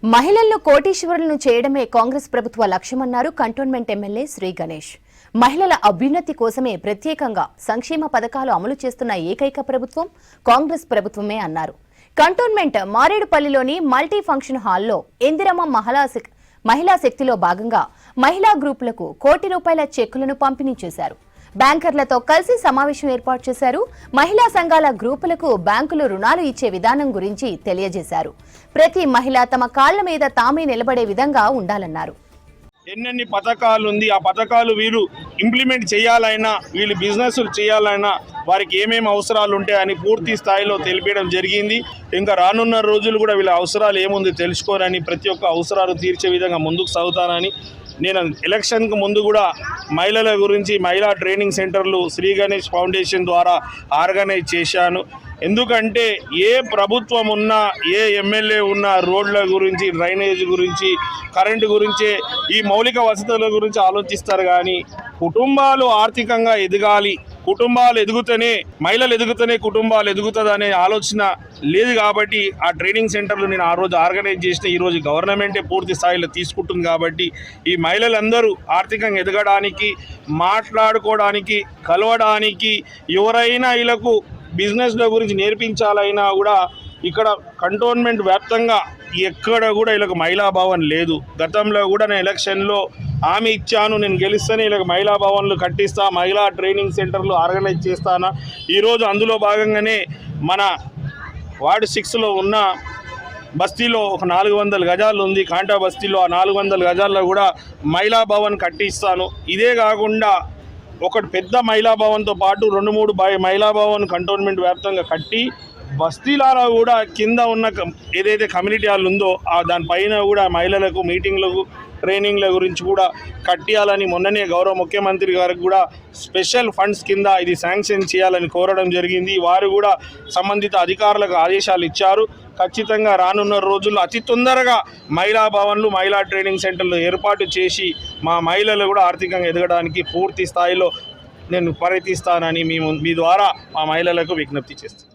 మహిళలను కోటీశ్వరులను చేయడమే కాంగ్రెస్ ప్రభుత్వ లక్ష్యమన్నారు కంటోన్మెంట్ ఎమ్మెల్యే శ్రీ గణేష్. మహిళల అభ్యున్నతి కోసమే ప్రత్యేకంగా సంక్షేమ పథకాలు అమలు చేస్తున్న ఏకైక ప్రభుత్వం కాంగ్రెస్ ప్రభుత్వమే అన్నారు. కంటోన్మెంట్ మారేడుపల్లిలోని మల్టీ ఫంక్షన్ హాల్లో ఇందిరమ్మ మహిళా శక్తిలో భాగంగా మహిళా గ్రూపులకు ₹1,00,00,000 చెక్కులను పంపిణీ చేశారు. బ్యాంకర్లతో కలిసి సమావేశం ఏర్పాటు చేశారు. మహిళా సంఘాల గ్రూపులకు బ్యాంకులు రుణాలు ఇచ్చే విధానం గురించి తెలియజేశారు. ప్రతి మహిళ తమ కాళ్ల మీద తామే నిలబడే విధంగా ఉండాలన్నారు. ఎన్నెన్ని పథకాలు ఉంది, ఆ పథకాలు వీళ్ళు ఇంప్లిమెంట్ చేయాలైనా, వీళ్ళు బిజినెస్ చేయాలైనా వారికి ఏమేమి అవసరాలు ఉంటాయని పూర్తి స్థాయిలో తెలిపడం జరిగింది. ఇంకా రానున్న రోజులు కూడా వీళ్ళ అవసరాలు ఏముంది తెలుసుకోరని, ప్రతి ఒక్క అవసరాలు తీర్చే విధంగా ముందుకు సాగుతానని. నేను ఎలక్షన్కు ముందు కూడా మహిళల గురించి మహిళా ట్రైనింగ్ సెంటర్లు శ్రీ గణేష్ ఫౌండేషన్ ద్వారా ఆర్గనైజ్ చేశాను. ఎందుకంటే ఏ ప్రభుత్వం ఉన్నా, ఏ ఎమ్మెల్యే ఉన్నా రోడ్ల గురించి, డ్రైనేజ్ గురించి, కరెంటు గురించి, ఈ మౌలిక వసతుల గురించి ఆలోచిస్తారు. కానీ కుటుంబాలు ఆర్థికంగా ఎదగాలి, కుటుంబాలు ఎదుగుతూనే, మహిళలు ఎదుగుతూనే కుటుంబాలు ఎదుగుతుంది అనే ఆలోచన లేదు. కాబట్టి ఆ ట్రైనింగ్ సెంటర్లు నేను ఆ రోజు ఆర్గనైజ్ చేసిన, ఈరోజు గవర్నమెంటే పూర్తి స్థాయిలో తీసుకుంటుంది. కాబట్టి ఈ మహిళలందరూ ఆర్థికంగా ఎదగడానికి, మాట్లాడుకోవడానికి, కలవడానికి, ఎవరైనా వీళ్ళకు బిజినెస్ల గురించి నేర్పించాలైనా కూడా ఇక్కడ కంటోన్మెంట్ వ్యాప్తంగా ఎక్కడ కూడా వీళ్ళకి మహిళా భవన్ లేదు. గతంలో కూడా నేను ఎలక్షన్లో హామీ ఇచ్చాను, నేను గెలిస్తేనే వీళ్ళకి మహిళా భవన్లు కట్టిస్తా, మహిళా ట్రైనింగ్ సెంటర్లు ఆర్గనైజ్ చేస్తాను. ఈరోజు అందులో భాగంగానే మన వార్డు 6లో ఉన్న బస్తీలో ఒక 400 గజాలు ఉంది, కాంటా బస్తీలో. ఆ 400 గజాల్లో కూడా మహిళా భవన్ కట్టిస్తాను. ఇదే కాకుండా ఒకటి పెద్ద మహిళా భవన్తో పాటు 2-3 మహిళా భవన్ కంటోన్మెంట్ వ్యాప్తంగా కట్టి, బస్తీలలో కూడా కింద ఉన్న ఏదైతే కమ్యూనిటీ హాల్ ఉందో దానిపైన కూడా మహిళలకు మీటింగ్లకు, ట్రైనింగ్ల గురించి కూడా కట్టియాలని మొన్ననే గౌరవ ముఖ్యమంత్రి గారికి కూడా స్పెషల్ ఫండ్స్ కింద ఇది శాంక్షన్ చేయాలని కోరడం జరిగింది. వారు కూడా సంబంధిత అధికారులకు ఆదేశాలు ఇచ్చారు. ఖచ్చితంగా రానున్న రోజుల్లో అతి తొందరగా మహిళా భవన్లు, మహిళా ట్రైనింగ్ సెంటర్లు ఏర్పాటు చేసి మా మహిళలు కూడా ఆర్థికంగా ఎదగడానికి పూర్తి స్థాయిలో నేను ప్రయత్నిస్తానని మీ ద్వారా మా మహిళలకు విజ్ఞప్తి చేస్తాను.